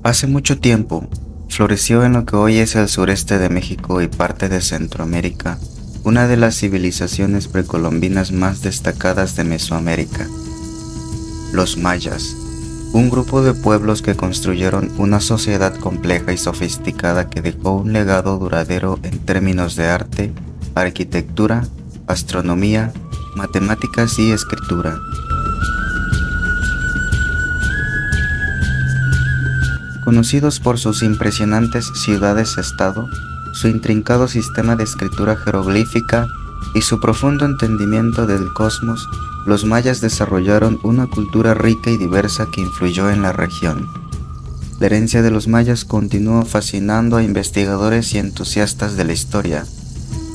Hace mucho tiempo, floreció en lo que hoy es el sureste de México y parte de Centroamérica, una de las civilizaciones precolombinas más destacadas de Mesoamérica, los mayas, un grupo de pueblos que construyeron una sociedad compleja y sofisticada que dejó un legado duradero en términos de arte, arquitectura, astronomía, matemáticas y escritura. Conocidos por sus impresionantes ciudades-estado, su intrincado sistema de escritura jeroglífica y su profundo entendimiento del cosmos, los mayas desarrollaron una cultura rica y diversa que influyó en la región. La herencia de los mayas continuó fascinando a investigadores y entusiastas de la historia.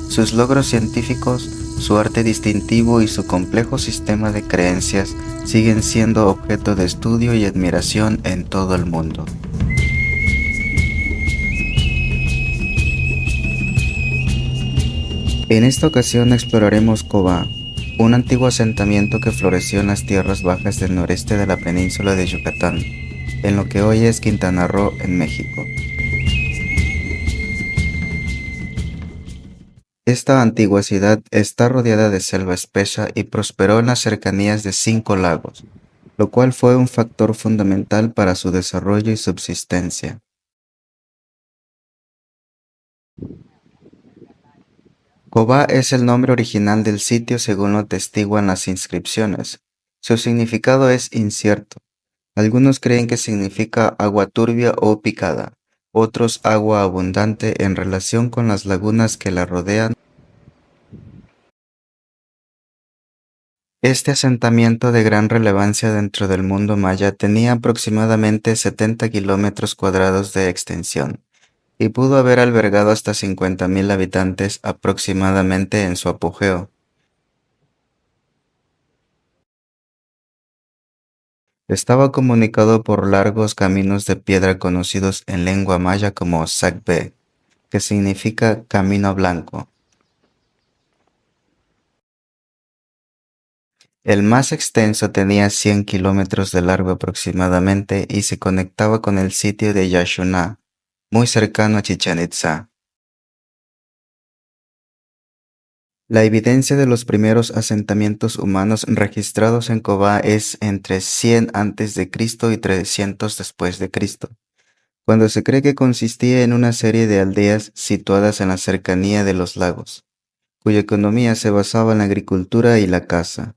Sus logros científicos, su arte distintivo y su complejo sistema de creencias siguen siendo objeto de estudio y admiración en todo el mundo. En esta ocasión exploraremos Cobá, un antiguo asentamiento que floreció en las tierras bajas del noreste de la península de Yucatán, en lo que hoy es Quintana Roo, en México. Esta antigua ciudad está rodeada de selva espesa y prosperó en las cercanías de 5 lagos, lo cual fue un factor fundamental para su desarrollo y subsistencia. Cobá es el nombre original del sitio según lo atestiguan las inscripciones. Su significado es incierto. Algunos creen que significa agua turbia o picada, otros agua abundante en relación con las lagunas que la rodean. Este asentamiento de gran relevancia dentro del mundo maya tenía aproximadamente 70 kilómetros cuadrados de extensión y pudo haber albergado hasta 50.000 habitantes aproximadamente en su apogeo. Estaba comunicado por largos caminos de piedra conocidos en lengua maya como Sacbé, que significa camino blanco. El más extenso tenía 100 kilómetros de largo aproximadamente y se conectaba con el sitio de Yaxuná, muy cercano a Chichén Itzá. La evidencia de los primeros asentamientos humanos registrados en Cobá es entre 100 a.C. y 300 después de Cristo, cuando se cree que consistía en una serie de aldeas situadas en la cercanía de los lagos, cuya economía se basaba en la agricultura y la caza.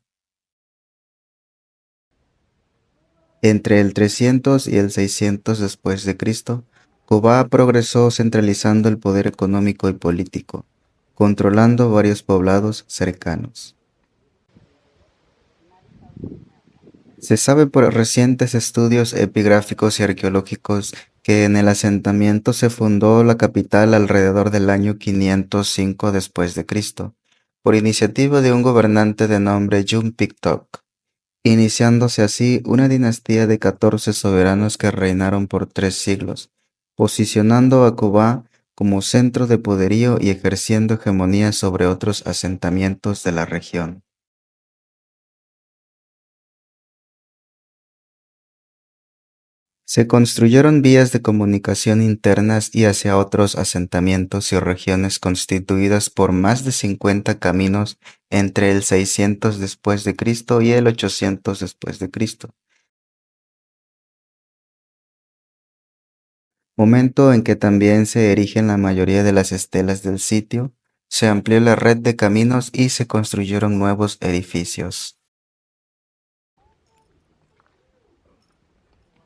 Entre el 300 y el 600 después de Cristo, Cobá progresó centralizando el poder económico y político, controlando varios poblados cercanos. Se sabe por recientes estudios epigráficos y arqueológicos que en el asentamiento se fundó la capital alrededor del año 505 después de Cristo, por iniciativa de un gobernante de nombre Yumpictoc, iniciándose así una dinastía de 14 soberanos que reinaron por 3 siglos, posicionando a Cobá como centro de poderío y ejerciendo hegemonía sobre otros asentamientos de la región. Se construyeron vías de comunicación internas y hacia otros asentamientos y regiones constituidas por más de 50 caminos entre el 600 después de Cristo y el 800 después de Cristo, momento en que también se erigen la mayoría de las estelas del sitio, se amplió la red de caminos y se construyeron nuevos edificios.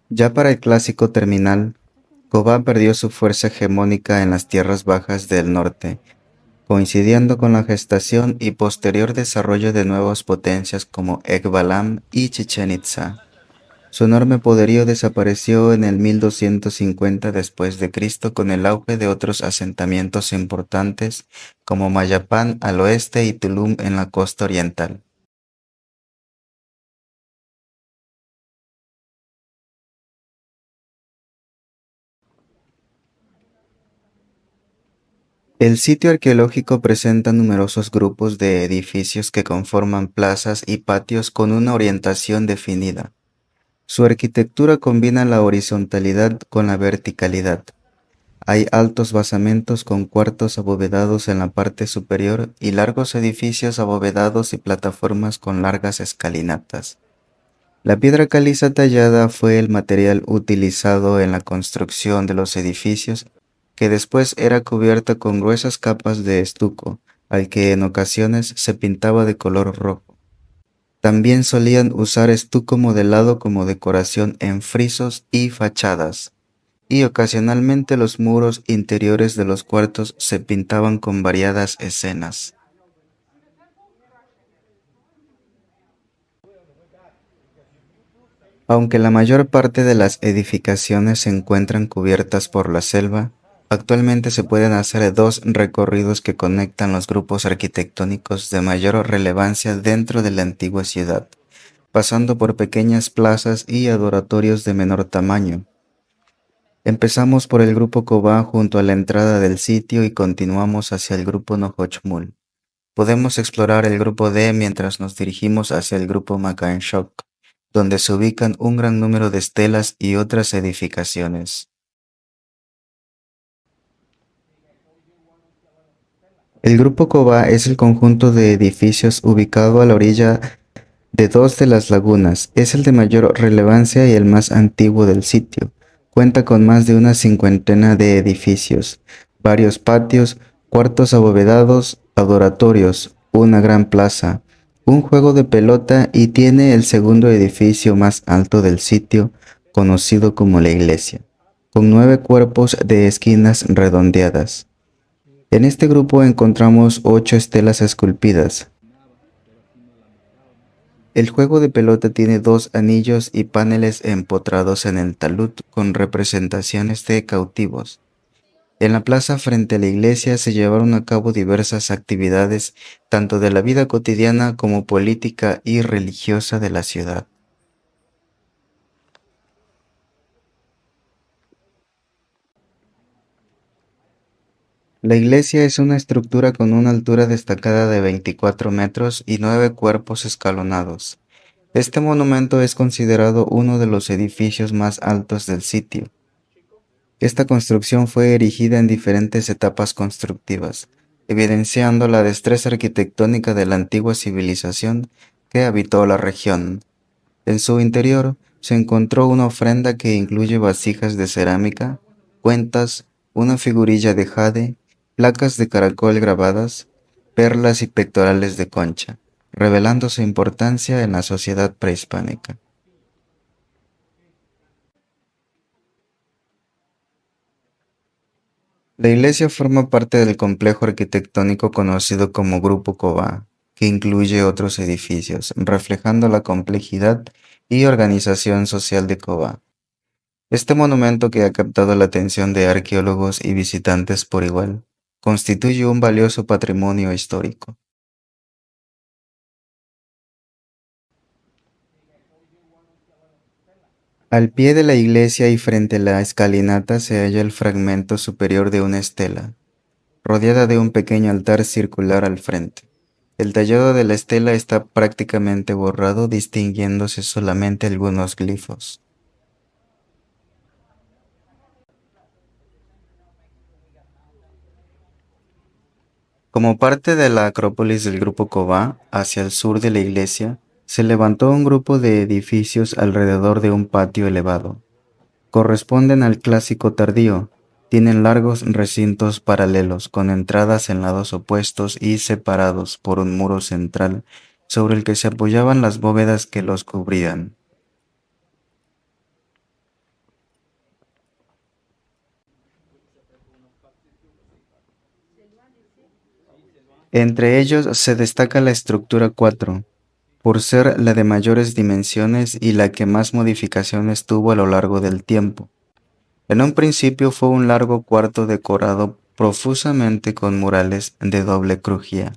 Ya para el clásico terminal, Cobá perdió su fuerza hegemónica en las tierras bajas del norte, coincidiendo con la gestación y posterior desarrollo de nuevas potencias como Ekbalam y Chichén Itzá. Su enorme poderío desapareció en el 1250 después de Cristo con el auge de otros asentamientos importantes como Mayapán al oeste y Tulum en la costa oriental. El sitio arqueológico presenta numerosos grupos de edificios que conforman plazas y patios con una orientación definida. Su arquitectura combina la horizontalidad con la verticalidad. Hay altos basamentos con cuartos abovedados en la parte superior y largos edificios abovedados y plataformas con largas escalinatas. La piedra caliza tallada fue el material utilizado en la construcción de los edificios, que después era cubierta con gruesas capas de estuco, al que en ocasiones se pintaba de color rojo. También solían usar estuco modelado como decoración en frisos y fachadas, y ocasionalmente los muros interiores de los cuartos se pintaban con variadas escenas. Aunque la mayor parte de las edificaciones se encuentran cubiertas por la selva, actualmente se pueden hacer dos recorridos que conectan los grupos arquitectónicos de mayor relevancia dentro de la antigua ciudad, pasando por pequeñas plazas y adoratorios de menor tamaño. Empezamos por el grupo Cobá junto a la entrada del sitio y continuamos hacia el grupo Nohochmul. Podemos explorar el grupo D mientras nos dirigimos hacia el grupo Macanchoc, donde se ubican un gran número de estelas y otras edificaciones. El grupo Cobá es el conjunto de edificios ubicado a la orilla de dos de las lagunas. Es el de mayor relevancia y el más antiguo del sitio. Cuenta con más de una cincuentena de edificios, varios patios, cuartos abovedados, adoratorios, una gran plaza, un juego de pelota y tiene el segundo edificio más alto del sitio, conocido como la iglesia, con 9 cuerpos de esquinas redondeadas. En este grupo encontramos 8 estelas esculpidas. El juego de pelota tiene dos anillos y paneles empotrados en el talud con representaciones de cautivos. En la plaza frente a la iglesia se llevaron a cabo diversas actividades, tanto de la vida cotidiana como política y religiosa de la ciudad. La iglesia es una estructura con una altura destacada de 24 metros y 9 cuerpos escalonados. Este monumento es considerado uno de los edificios más altos del sitio. Esta construcción fue erigida en diferentes etapas constructivas, evidenciando la destreza arquitectónica de la antigua civilización que habitó la región. En su interior se encontró una ofrenda que incluye vasijas de cerámica, cuentas, una figurilla de jade, placas de caracol grabadas, perlas y pectorales de concha, revelando su importancia en la sociedad prehispánica. La iglesia forma parte del complejo arquitectónico conocido como Grupo Cobá, que incluye otros edificios, reflejando la complejidad y organización social de Cobá. Este monumento, que ha captado la atención de arqueólogos y visitantes por igual, constituye un valioso patrimonio histórico. Al pie de la iglesia y frente a la escalinata se halla el fragmento superior de una estela, rodeada de un pequeño altar circular al frente. El tallado de la estela está prácticamente borrado, distinguiéndose solamente algunos glifos. Como parte de la acrópolis del grupo Cobá, hacia el sur de la iglesia, se levantó un grupo de edificios alrededor de un patio elevado. Corresponden al clásico tardío. Tienen largos recintos paralelos, con entradas en lados opuestos y separados por un muro central sobre el que se apoyaban las bóvedas que los cubrían. Entre ellos se destaca la estructura 4, por ser la de mayores dimensiones y la que más modificaciones tuvo a lo largo del tiempo. En un principio fue un largo cuarto decorado profusamente con murales de doble crujía,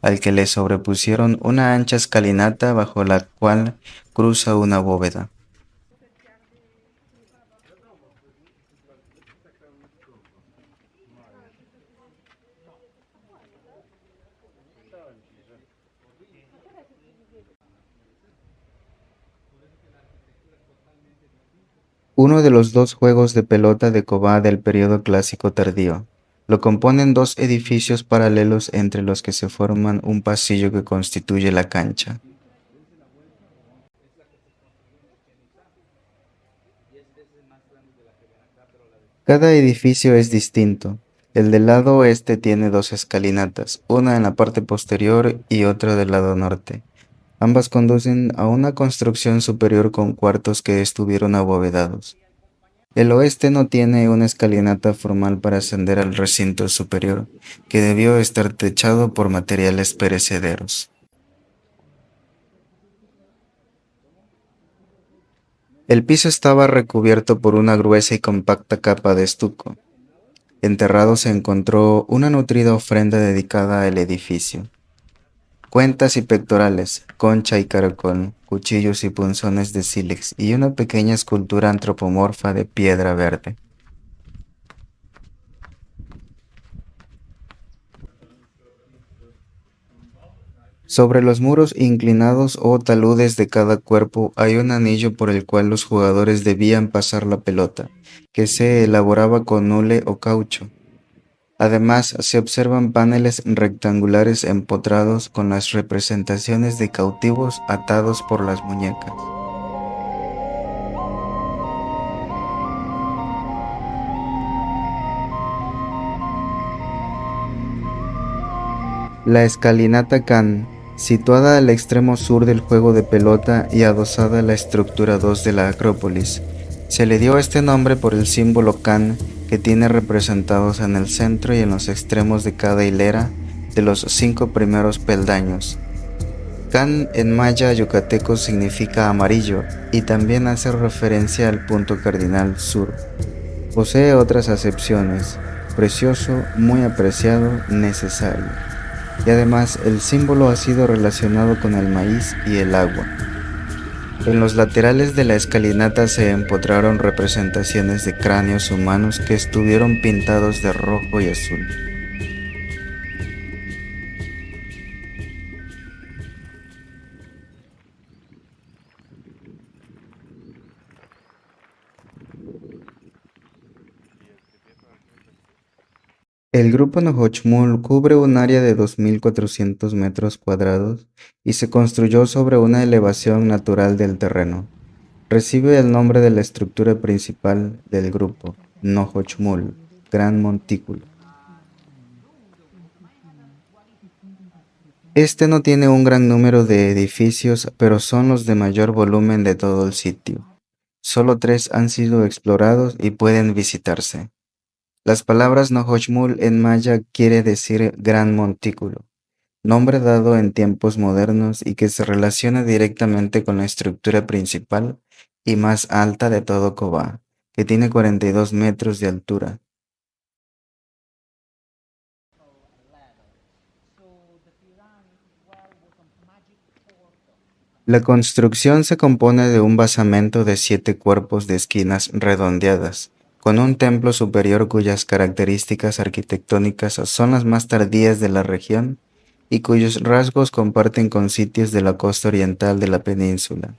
al que le sobrepusieron una ancha escalinata bajo la cual cruza una bóveda. Uno de los dos juegos de pelota de Cobá del periodo clásico tardío. Lo componen dos edificios paralelos entre los que se forman un pasillo que constituye la cancha. Cada edificio es distinto. El del lado oeste tiene dos escalinatas, una en la parte posterior y otra del lado norte. Ambas conducen a una construcción superior con cuartos que estuvieron abovedados. El oeste no tiene una escalinata formal para ascender al recinto superior, que debió estar techado por materiales perecederos. El piso estaba recubierto por una gruesa y compacta capa de estuco. Enterrado se encontró una nutrida ofrenda dedicada al edificio. Cuentas y pectorales, concha y caracol, cuchillos y punzones de sílex y una pequeña escultura antropomorfa de piedra verde. Sobre los muros inclinados o taludes de cada cuerpo hay un anillo por el cual los jugadores debían pasar la pelota, que se elaboraba con hule o caucho. Además, se observan paneles rectangulares empotrados con las representaciones de cautivos atados por las muñecas. La escalinata Can, situada al extremo sur del juego de pelota y adosada a la estructura 2 de la Acrópolis, se le dio este nombre por el símbolo Can que tiene representados en el centro y en los extremos de cada hilera de los 5 primeros peldaños. Can en maya yucateco significa amarillo y también hace referencia al punto cardinal sur. Posee otras acepciones: precioso, muy apreciado, necesario. Y además el símbolo ha sido relacionado con el maíz y el agua. En los laterales de la escalinata se empotraron representaciones de cráneos humanos que estuvieron pintados de rojo y azul. El grupo Nohochmul cubre un área de 2.400 metros cuadrados y se construyó sobre una elevación natural del terreno. Recibe el nombre de la estructura principal del grupo, Nohochmul, Gran Montículo. Este no tiene un gran número de edificios, pero son los de mayor volumen de todo el sitio. Solo 3 han sido explorados y pueden visitarse. Las palabras Nohochmul en maya quiere decir gran montículo, nombre dado en tiempos modernos y que se relaciona directamente con la estructura principal y más alta de todo Cobá, que tiene 42 metros de altura. La construcción se compone de un basamento de 7 cuerpos de esquinas redondeadas, con un templo superior cuyas características arquitectónicas son las más tardías de la región y cuyos rasgos comparten con sitios de la costa oriental de la península.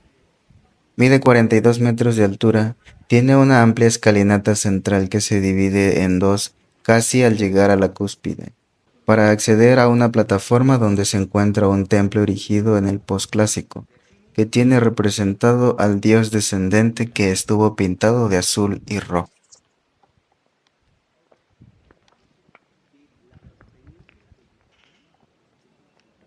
Mide 42 metros de altura, tiene una amplia escalinata central que se divide en dos casi al llegar a la cúspide, para acceder a una plataforma donde se encuentra un templo erigido en el posclásico, que tiene representado al dios descendente que estuvo pintado de azul y rojo.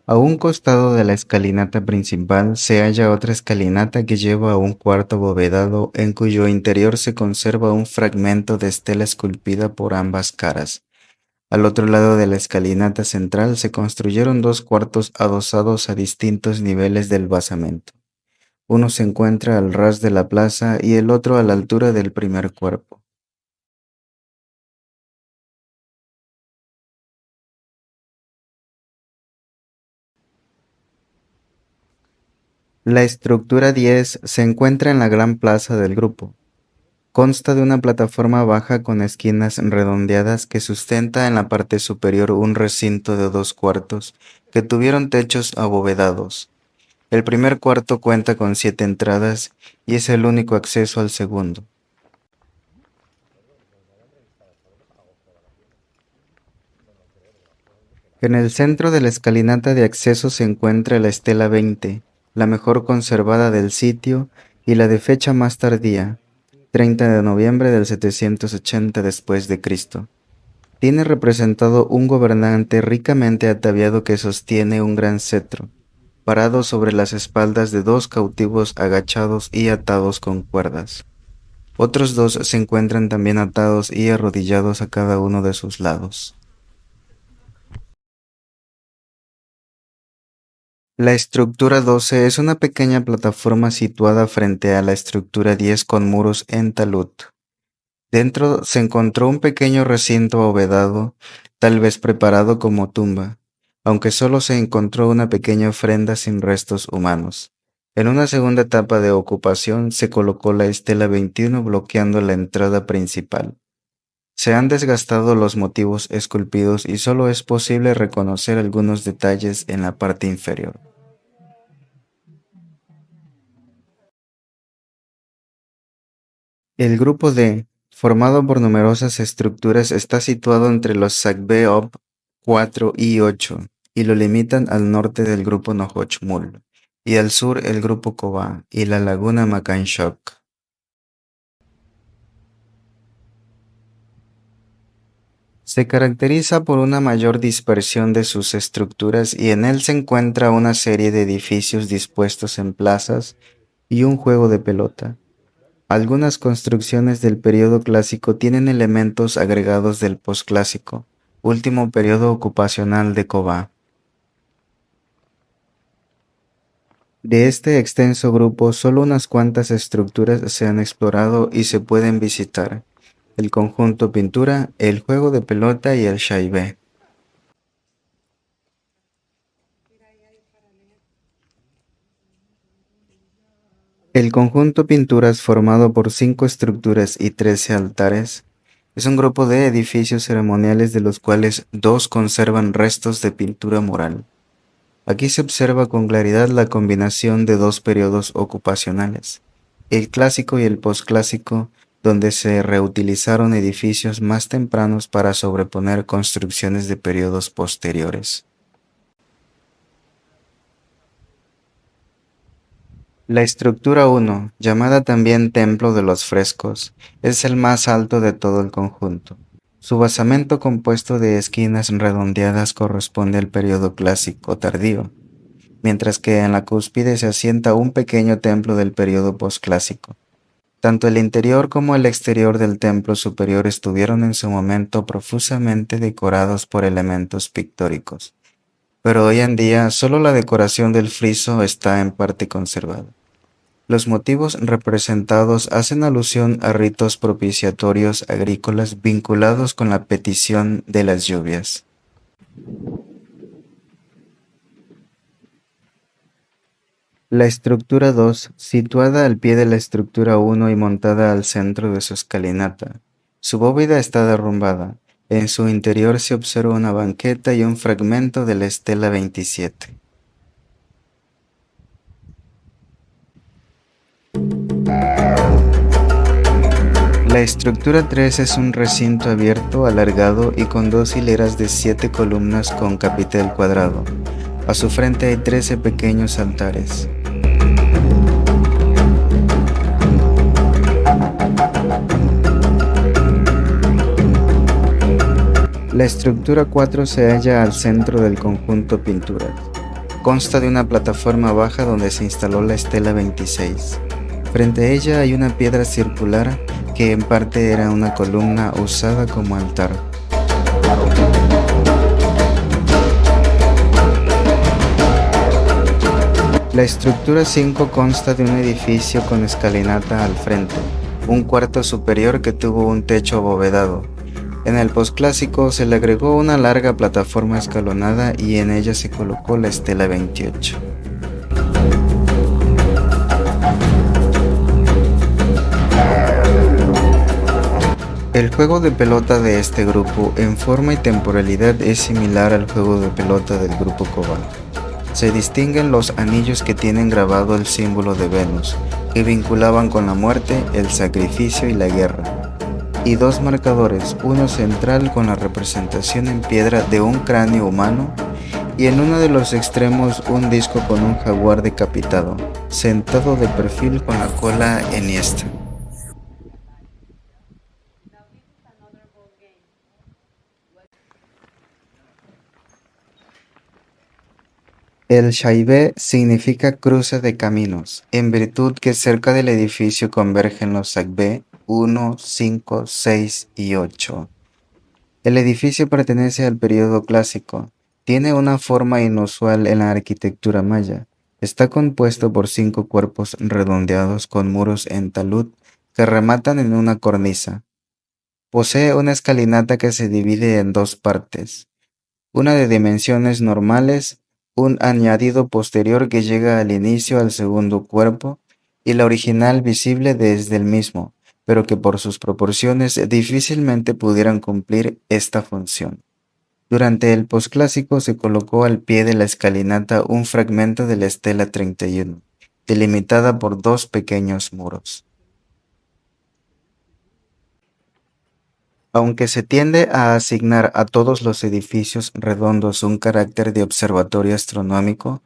A un costado de la escalinata principal se halla otra escalinata que lleva a un cuarto abovedado en cuyo interior se conserva un fragmento de estela esculpida por ambas caras. Al otro lado de la escalinata central se construyeron 2 cuartos adosados a distintos niveles del basamento. Uno se encuentra al ras de la plaza y el otro a la altura del primer cuerpo. La estructura 10 se encuentra en la gran plaza del grupo. Consta de una plataforma baja con esquinas redondeadas que sustenta en la parte superior un recinto de 2 cuartos que tuvieron techos abovedados. El primer cuarto cuenta con 7 entradas y es el único acceso al segundo. En el centro de la escalinata de acceso se encuentra la estela 20, la mejor conservada del sitio y la de fecha más tardía, 30 de noviembre del 780 después de Cristo. Tiene representado un gobernante ricamente ataviado que sostiene un gran cetro, parado sobre las espaldas de dos cautivos agachados y atados con cuerdas. Otros dos se encuentran también atados y arrodillados a cada uno de sus lados. La estructura 12 es una pequeña plataforma situada frente a la estructura 10 con muros en talud. Dentro se encontró un pequeño recinto abovedado, tal vez preparado como tumba, aunque solo se encontró una pequeña ofrenda sin restos humanos. En una segunda etapa de ocupación se colocó la estela 21 bloqueando la entrada principal. Se han desgastado los motivos esculpidos y solo es posible reconocer algunos detalles en la parte inferior. El grupo D, formado por numerosas estructuras, está situado entre los Sagbe-Ob 4 y 8 y lo limitan al norte del grupo Nohoch-Mul y al sur el grupo Koba y la laguna Makanshok. Se caracteriza por una mayor dispersión de sus estructuras y en él se encuentra una serie de edificios dispuestos en plazas y un juego de pelota. Algunas construcciones del periodo clásico tienen elementos agregados del posclásico, último periodo ocupacional de Koba. De este extenso grupo, solo unas cuantas estructuras se han explorado y se pueden visitar: el conjunto pintura, el juego de pelota y el shaibé. El conjunto pinturas, formado por 5 estructuras y 13 altares, es un grupo de edificios ceremoniales de los cuales 2 conservan restos de pintura mural. Aquí se observa con claridad la combinación de 2 periodos ocupacionales, el clásico y el posclásico, donde se reutilizaron edificios más tempranos para sobreponer construcciones de periodos posteriores. La estructura 1, llamada también Templo de los Frescos, es el más alto de todo el conjunto. Su basamento compuesto de esquinas redondeadas corresponde al periodo clásico tardío, mientras que en la cúspide se asienta un pequeño templo del periodo posclásico. Tanto el interior como el exterior del templo superior estuvieron en su momento profusamente decorados por elementos pictóricos, pero hoy en día solo la decoración del friso está en parte conservada. Los motivos representados hacen alusión a ritos propiciatorios agrícolas vinculados con la petición de las lluvias. La estructura 2, situada al pie de la estructura 1 y montada al centro de su escalinata. Su bóveda está derrumbada. En su interior se observa una banqueta y un fragmento de la estela 27. La estructura 3 es un recinto abierto, alargado y con 2 hileras de 7 columnas con capitel cuadrado. A su frente hay 13 pequeños altares. La estructura 4 se halla al centro del conjunto pinturas. Consta de una plataforma baja donde se instaló la estela 26. Frente a ella hay una piedra circular que en parte era una columna usada como altar. La estructura 5 consta de un edificio con escalinata al frente, un cuarto superior que tuvo un techo abovedado. En el posclásico se le agregó una larga plataforma escalonada y en ella se colocó la estela 28. El juego de pelota de este grupo en forma y temporalidad es similar al juego de pelota del grupo Koba. Se distinguen los anillos que tienen grabado el símbolo de Venus, que vinculaban con la muerte, el sacrificio y la guerra, y dos marcadores, uno central con la representación en piedra de un cráneo humano y en uno de los extremos un disco con un jaguar decapitado, sentado de perfil con la cola enhiesta. El Shaibe significa cruce de caminos, en virtud que cerca del edificio convergen los Sagbe 1, 5, 6 y 8. El edificio pertenece al periodo clásico. Tiene una forma inusual en la arquitectura maya. Está compuesto por 5 cuerpos redondeados con muros en talud que rematan en una cornisa. Posee una escalinata que se divide en dos partes, una de dimensiones normales, un añadido posterior que llega al inicio al segundo cuerpo, y la original visible desde el mismo, pero que por sus proporciones difícilmente pudieran cumplir esta función. Durante el posclásico se colocó al pie de la escalinata un fragmento de la estela 31, delimitada por dos pequeños muros. Aunque se tiende a asignar a todos los edificios redondos un carácter de observatorio astronómico,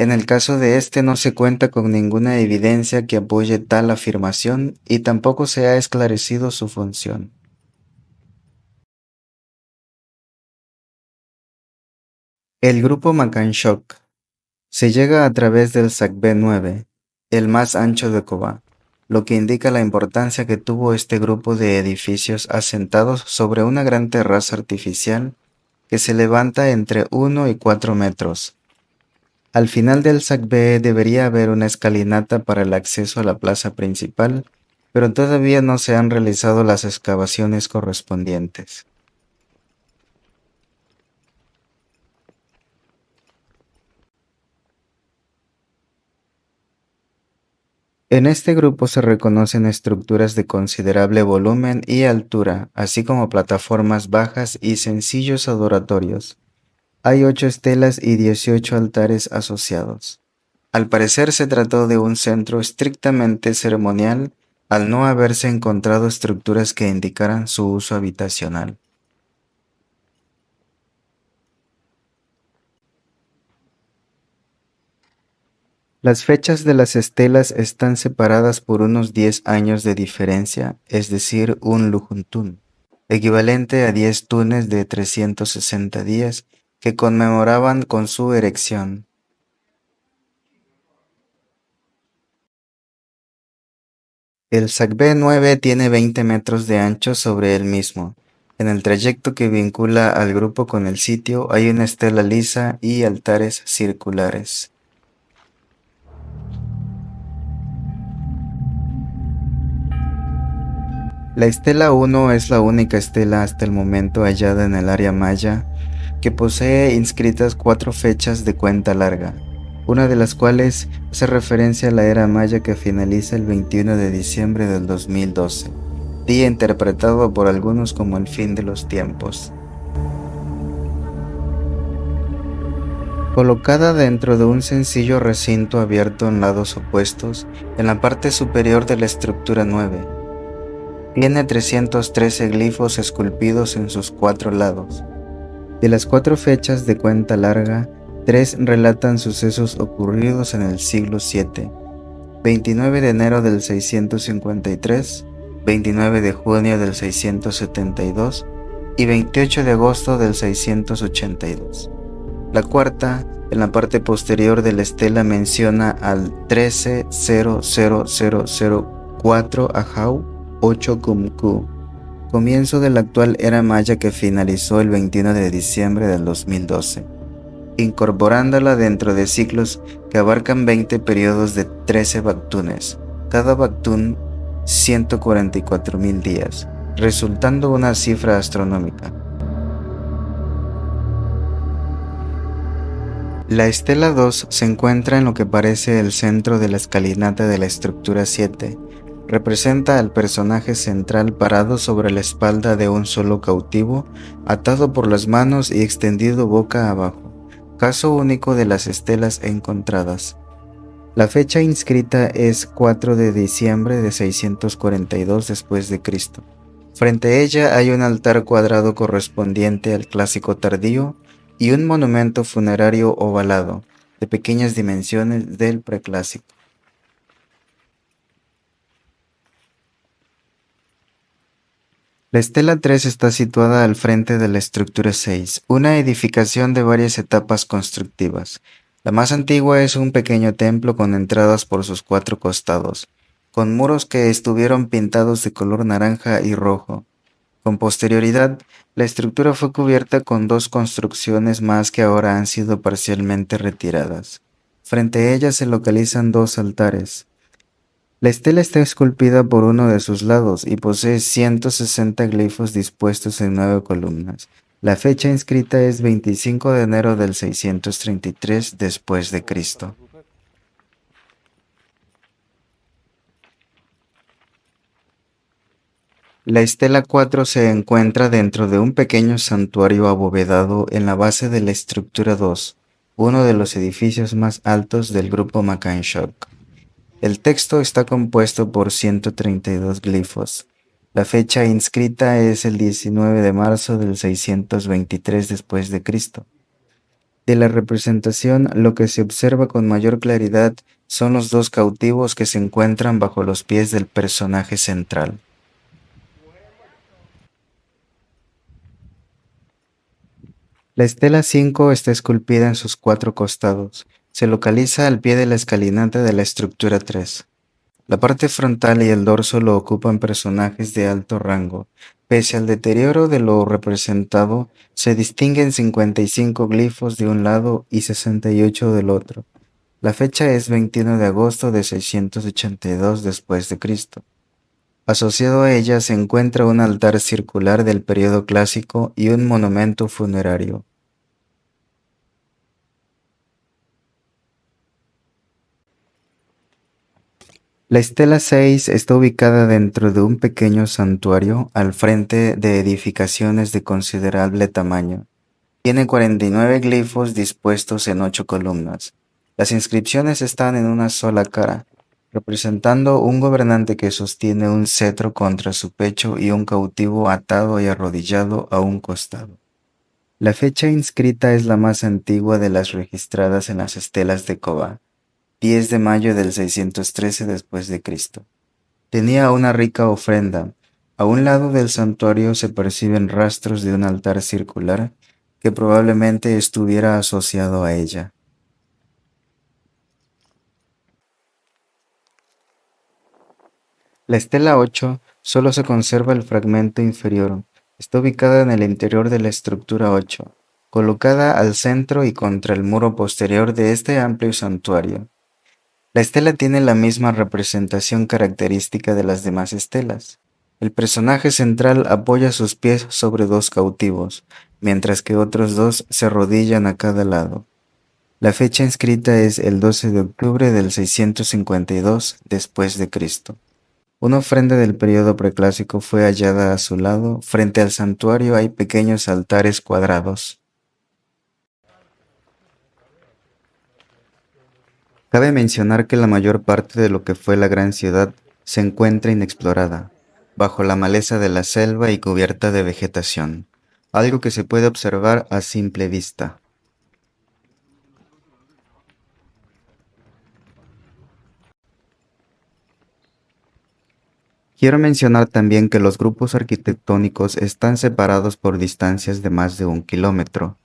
en el caso de este no se cuenta con ninguna evidencia que apoye tal afirmación y tampoco se ha esclarecido su función. El grupo Makanshok se llega a través del Sagbe 9, el más ancho de Cobá, lo que indica la importancia que tuvo este grupo de edificios asentados sobre una gran terraza artificial que se levanta entre 1 y 4 metros. Al final del Sagbe debería haber una escalinata para el acceso a la plaza principal, pero todavía no se han realizado las excavaciones correspondientes. En este grupo se reconocen estructuras de considerable volumen y altura, así como plataformas bajas y sencillos adoratorios. Hay 8 estelas y 18 altares asociados. Al parecer se trató de un centro estrictamente ceremonial, al no haberse encontrado estructuras que indicaran su uso habitacional. Las fechas de las estelas están separadas por unos 10 años de diferencia, es decir, un lujuntún, equivalente a 10 tunes de 360 días que conmemoraban con su erección. El Sagbe 9 tiene 20 metros de ancho sobre él mismo. En el trayecto que vincula al grupo con el sitio hay una estela lisa y altares circulares. La estela 1 es la única estela hasta el momento hallada en el área maya que posee inscritas 4 fechas de cuenta larga, una de las cuales hace referencia a la era maya que finaliza el 21 de diciembre del 2012, día interpretado por algunos como el fin de los tiempos. Colocada dentro de un sencillo recinto abierto en lados opuestos, en la parte superior de la estructura 9, tiene 313 glifos esculpidos en sus 4 lados. De las 4 fechas de cuenta larga, 3 relatan sucesos ocurridos en el siglo VII, 29 de enero del 653, 29 de junio del 672 y 28 de agosto del 682. La cuarta, en la parte posterior de la estela, menciona al 13-0004 Ajau 8 Kumku, comienzo de la actual era maya que finalizó el 21 de diciembre del 2012, incorporándola dentro de ciclos que abarcan 20 periodos de 13 baktunes, cada baktun 144.000 días, resultando una cifra astronómica. La estela 2 se encuentra en lo que parece el centro de la escalinata de la estructura 7. Representa al personaje central parado sobre la espalda de un solo cautivo, atado por las manos y extendido boca abajo, caso único de las estelas encontradas. La fecha inscrita es 4 de diciembre de 642 después de Cristo, Frente a ella hay un altar cuadrado correspondiente al clásico tardío y un monumento funerario ovalado, de pequeñas dimensiones del preclásico. La estela 3 está situada al frente de la estructura 6, una edificación de varias etapas constructivas. La más antigua es un pequeño templo con entradas por sus cuatro costados, con muros que estuvieron pintados de color naranja y rojo. Con posterioridad, la estructura fue cubierta con dos construcciones más que ahora han sido parcialmente retiradas. Frente a ellas se localizan dos altares. La estela está esculpida por uno de sus lados y posee 160 glifos dispuestos en 9 columnas. La fecha inscrita es 25 de enero del 633 después de Cristo. La estela 4 se encuentra dentro de un pequeño santuario abovedado en la base de la estructura 2, uno de los edificios más altos del grupo Makanshok. El texto está compuesto por 132 glifos. La fecha inscrita es el 19 de marzo del 623 después de Cristo. De la representación, lo que se observa con mayor claridad son los dos cautivos que se encuentran bajo los pies del personaje central. La estela 5 está esculpida en sus cuatro costados. Se localiza al pie de la escalinata de la estructura 3. La parte frontal y el dorso lo ocupan personajes de alto rango. Pese al deterioro de lo representado, se distinguen 55 glifos de un lado y 68 del otro. La fecha es 21 de agosto de 682 después de Cristo. Asociado a ella se encuentra un altar circular del periodo clásico y un monumento funerario. La estela 6 está ubicada dentro de un pequeño santuario al frente de edificaciones de considerable tamaño. Tiene 49 glifos dispuestos en 8 columnas. Las inscripciones están en una sola cara, representando un gobernante que sostiene un cetro contra su pecho y un cautivo atado y arrodillado a un costado. La fecha inscrita es la más antigua de las registradas en las estelas de Cobá, 10 de mayo del 613 después de Cristo. Tenía una rica ofrenda. A un lado del santuario se perciben rastros de un altar circular que probablemente estuviera asociado a ella. La estela 8 solo se conserva el fragmento inferior. Está ubicada en el interior de la estructura 8, colocada al centro y contra el muro posterior de este amplio santuario. La estela tiene la misma representación característica de las demás estelas. El personaje central apoya sus pies sobre dos cautivos, mientras que otros dos se arrodillan a cada lado. La fecha inscrita es el 12 de octubre del 652 después de Cristo. Una ofrenda del periodo preclásico fue hallada a su lado. Frente al santuario hay pequeños altares cuadrados. Cabe mencionar que la mayor parte de lo que fue la gran ciudad se encuentra inexplorada, bajo la maleza de la selva y cubierta de vegetación, algo que se puede observar a simple vista. Quiero mencionar también que los grupos arquitectónicos están separados por distancias de más de 1 kilómetro.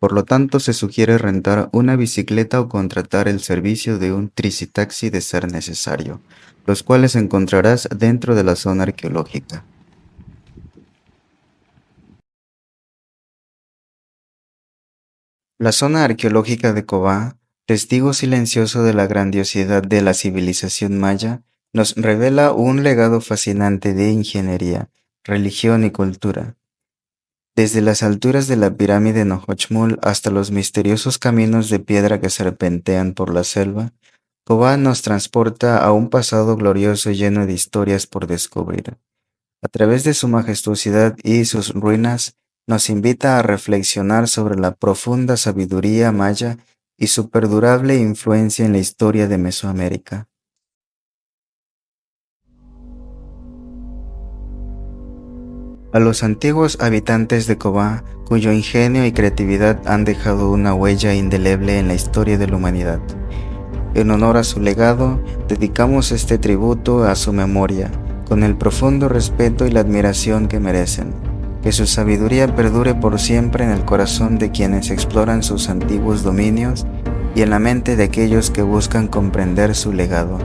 Por lo tanto, se sugiere rentar una bicicleta o contratar el servicio de un tricitaxi de ser necesario, los cuales encontrarás dentro de la zona arqueológica. La zona arqueológica de Cobá, testigo silencioso de la grandiosidad de la civilización maya, nos revela un legado fascinante de ingeniería, religión y cultura. Desde las alturas de la pirámide Nohochmul hasta los misteriosos caminos de piedra que serpentean por la selva, Cobá nos transporta a un pasado glorioso lleno de historias por descubrir. A través de su majestuosidad y sus ruinas, nos invita a reflexionar sobre la profunda sabiduría maya y su perdurable influencia en la historia de Mesoamérica. A los antiguos habitantes de Cobá, cuyo ingenio y creatividad han dejado una huella indeleble en la historia de la humanidad. En honor a su legado, dedicamos este tributo a su memoria, con el profundo respeto y la admiración que merecen. Que su sabiduría perdure por siempre en el corazón de quienes exploran sus antiguos dominios y en la mente de aquellos que buscan comprender su legado.